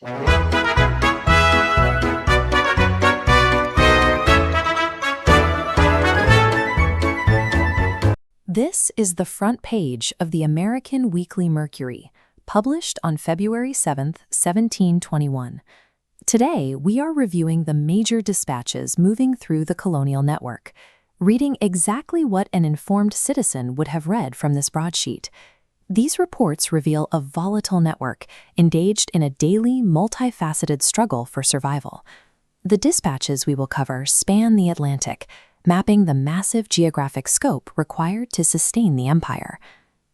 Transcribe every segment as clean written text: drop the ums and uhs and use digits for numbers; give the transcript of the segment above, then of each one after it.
This is the front page of the American Weekly Mercury, published on February 7, 1721. Today, we are reviewing the major dispatches moving through the Colonial network, reading exactly what an informed citizen would have read from this broadsheet. These reports reveal a volatile network engaged in a daily, multifaceted struggle for survival. The dispatches we will cover span the Atlantic, mapping the massive geographic scope required to sustain the empire.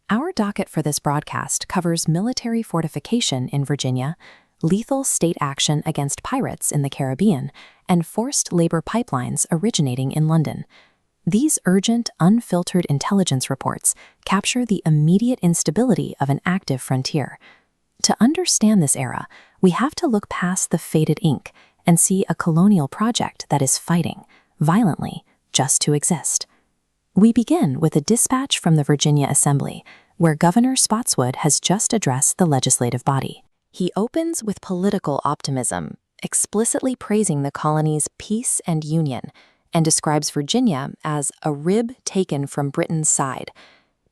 Our docket for this broadcast covers military fortification in Virginia, lethal state action against pirates in the Caribbean, and forced labor pipelines originating in London. These urgent, unfiltered intelligence reports capture the immediate instability of an active frontier. To understand this era, we have to look past the faded ink and see a colonial project that is fighting, violently, just to exist. We begin with a dispatch from the Virginia Assembly, where Governor Spotswood has just addressed the legislative body. He opens with political optimism, explicitly praising the colony's peace and union, and describes Virginia as a rib taken from Britain's side.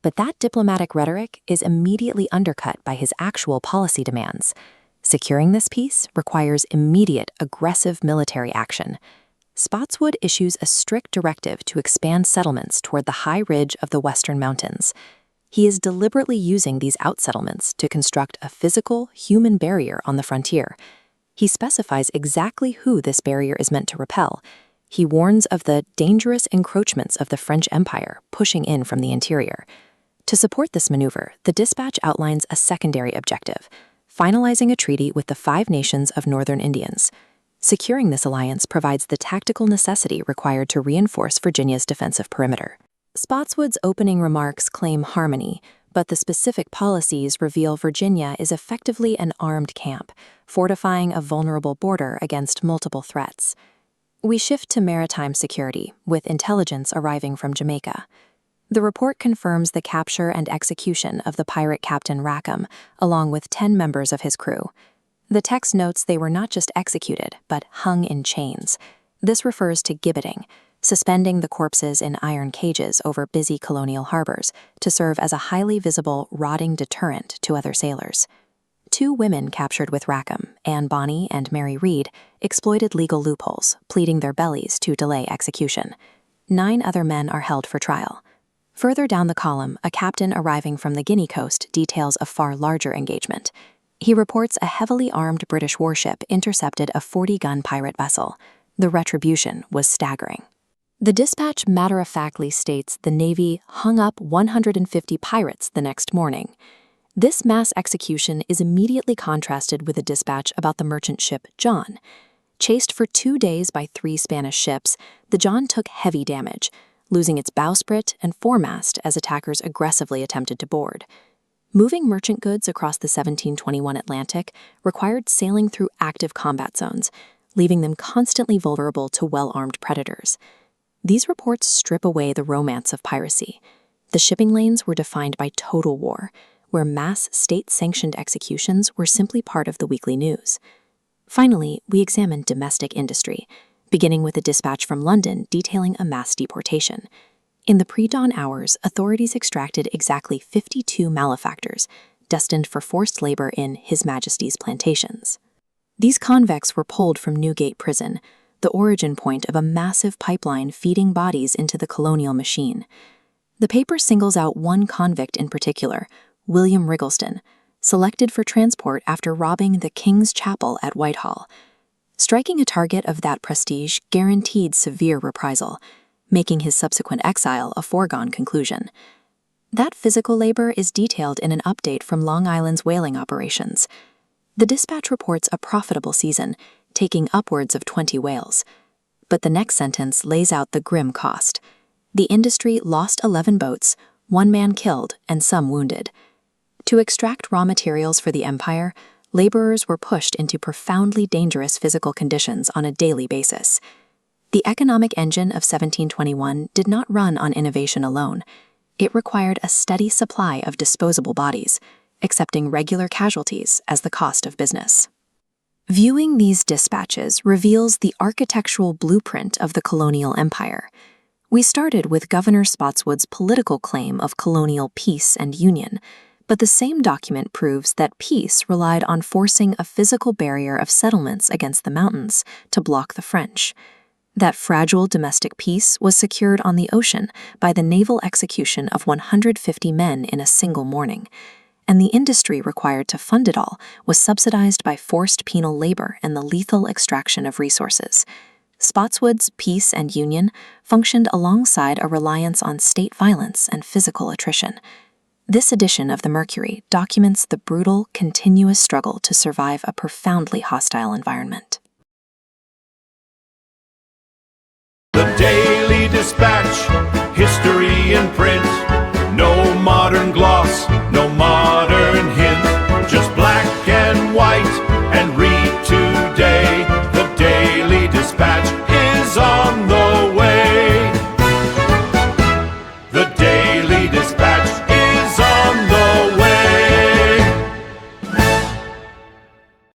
But that diplomatic rhetoric is immediately undercut by his actual policy demands. Securing this peace requires immediate, aggressive military action. Spotswood issues a strict directive to expand settlements toward the high ridge of the Western Mountains. He is deliberately using these outsettlements to construct a physical, human barrier on the frontier. He specifies exactly who this barrier is meant to repel. He warns of the dangerous encroachments of the French Empire pushing in from the interior. To support this maneuver, the dispatch outlines a secondary objective: finalizing a treaty with the 5 nations of Northern Indians. Securing this alliance provides the tactical necessity required to reinforce Virginia's defensive perimeter. Spotswood's opening remarks claim harmony, but the specific policies reveal Virginia is effectively an armed camp, fortifying a vulnerable border against multiple threats. We shift to maritime security, with intelligence arriving from Jamaica. The report confirms the capture and execution of the pirate Captain Rackham, along with 10 members of his crew. The text notes they were not just executed, but hung in chains. This refers to gibbeting, suspending the corpses in iron cages over busy colonial harbors to serve as a highly visible, rotting deterrent to other sailors. 2 women captured with Rackham, Anne Bonny and Mary Read, exploited legal loopholes, pleading their bellies to delay execution. 9 other men are held for trial. Further down the column, a captain arriving from the Guinea coast details a far larger engagement. He reports a heavily armed British warship intercepted a 40-gun pirate vessel. The retribution was staggering. The dispatch matter-of-factly states the Navy hung up 150 pirates the next morning. This mass execution is immediately contrasted with a dispatch about the merchant ship John. Chased for 2 days by 3 Spanish ships, the John took heavy damage, losing its bowsprit and foremast as attackers aggressively attempted to board. Moving merchant goods across the 1721 Atlantic required sailing through active combat zones, leaving them constantly vulnerable to well-armed predators. These reports strip away the romance of piracy. The shipping lanes were defined by total war, where mass state-sanctioned executions were simply part of the weekly news. Finally, we examine domestic industry, beginning with a dispatch from London detailing a mass deportation. In the pre-dawn hours, authorities extracted exactly 52 malefactors, destined for forced labor in His Majesty's plantations. These convicts were pulled from Newgate Prison, the origin point of a massive pipeline feeding bodies into the colonial machine. The paper singles out one convict in particular, William Wriggleston, selected for transport after robbing the King's Chapel at Whitehall. Striking a target of that prestige guaranteed severe reprisal, making his subsequent exile a foregone conclusion. That physical labor is detailed in an update from Long Island's whaling operations. The dispatch reports a profitable season, taking upwards of 20 whales. But the next sentence lays out the grim cost. The industry lost 11 boats, 1 man killed, and some wounded. To extract raw materials for the empire, laborers were pushed into profoundly dangerous physical conditions on a daily basis. The economic engine of 1721 did not run on innovation alone. It required a steady supply of disposable bodies, accepting regular casualties as the cost of business. Viewing these dispatches reveals the architectural blueprint of the colonial empire. We started with Governor Spotswood's political claim of colonial peace and union, but the same document proves that peace relied on forcing a physical barrier of settlements against the mountains to block the French. That fragile domestic peace was secured on the ocean by the naval execution of 150 men in a single morning, and the industry required to fund it all was subsidized by forced penal labor and the lethal extraction of resources. Spotswood's peace and union functioned alongside a reliance on state violence and physical attrition. This edition of the Mercury documents the brutal, continuous struggle to survive a profoundly hostile environment. The Daily Dispatch, history in print, no modern gloss.